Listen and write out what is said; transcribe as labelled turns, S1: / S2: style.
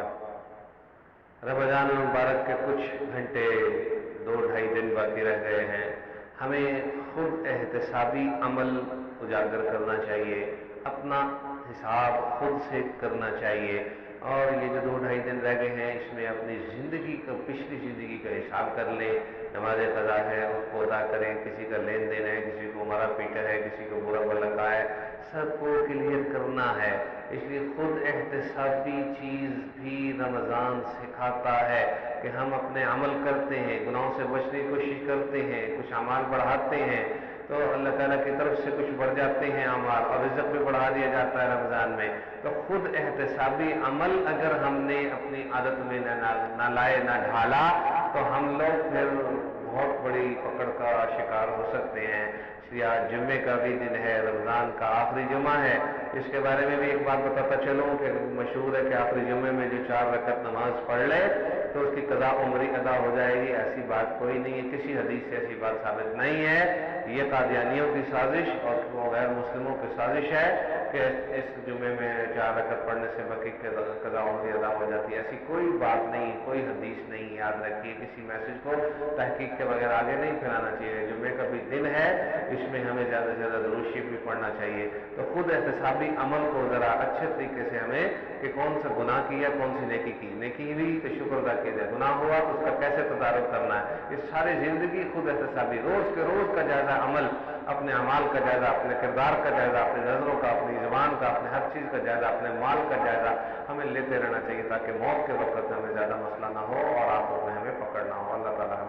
S1: बाद रमज़ान मुबारक के कुछ घंटे 2-2.5 दिन बाकी रह गए हैं। हमें खुद एहतसाबी अमल उजागर करना चाहिए, अपना हिसाब खुद से करना चाहिए। और ये जो 2-2.5 दिन रह गए हैं इसमें अपनी ज़िंदगी का, पिछली ज़िंदगी का हिसाब कर लें। नमाज क़ज़ा है उसको अदा करें, किसी का लेन देन है, किसी को मारा पीटा है, किसी को बुरा भला कहा है, सबको क्लियर करना है। इसलिए खुद एहतसाबी चीज़ भी रमज़ान सिखाता है कि हम अपने अमल करते हैं, गुनाहों से बचने की कोशिश करते हैं, कुछ अमाल बढ़ाते हैं तो अल्लाह ताला की तरफ से कुछ बढ़ जाते हैं अमाल, और रिज़्क़ भी बढ़ा दिया जाता है रमज़ान में। तो खुद एहतसाबी अमल अगर हमने अपनी आदत में ना लाए, ना ढाला, तो हम लोग फिर बहुत बड़ी पकड़ का शिकार हो सकते हैं। या जुम्मे का भी दिन है, रमज़ान का आखिरी जुम्मा है। इसके बारे में भी एक बात बताता चलूँ कि मशहूर है कि आखिरी जुम्मे में जो 4 रकअत नमाज पढ़ ले तो उसकी कज़ा उम्री अदा हो जाएगी। ऐसी बात कोई नहीं है, किसी हदीस से ऐसी बात साबित नहीं है। ये कादियानियों की साजिश और गैर मुस्लिमों की साजिश है कि इस जुम्मे में 4 रकअत पढ़ने से बाकी कज़ा उम्री अदा हो जाती है। ऐसी कोई बात नहीं, कोई हदीस नहीं। याद रखिए, किसी मैसेज को तहकीक के बगैर आगे नहीं फैलाना चाहिए। जुम्मे का भी दिन है, इसमें हमें ज़्यादा से ज़्यादा दुरूद शरीफ भी पढ़ना चाहिए। तो खुद एहतसाबी अमल को ज़रा अच्छे तरीके से हमें कि कौन सा गुनाह किया, कौन सी नेकी की, नेकी हुई तो शुक्र अदा किया जाए, गुनाह हुआ तो उसका कैसे तदारुक करना है, इस सारी ज़िंदगी खुद एहतसाबी, रोज़ के रोज़ का जायज़ा अमल, अपने अमाल का जायज़ा, अपने किरदार का जायज़ा, अपनी नज़रों का, अपनी ज़ुबान का, अपने हर चीज़ का जायज़ा, अपने माल का जायज़ा हमें लेते रहना चाहिए ताकि मौत के वक्त हमें ज़्यादा मसला ना हो और आखिर में हमें पकड़ना हो। अल्लाह ताला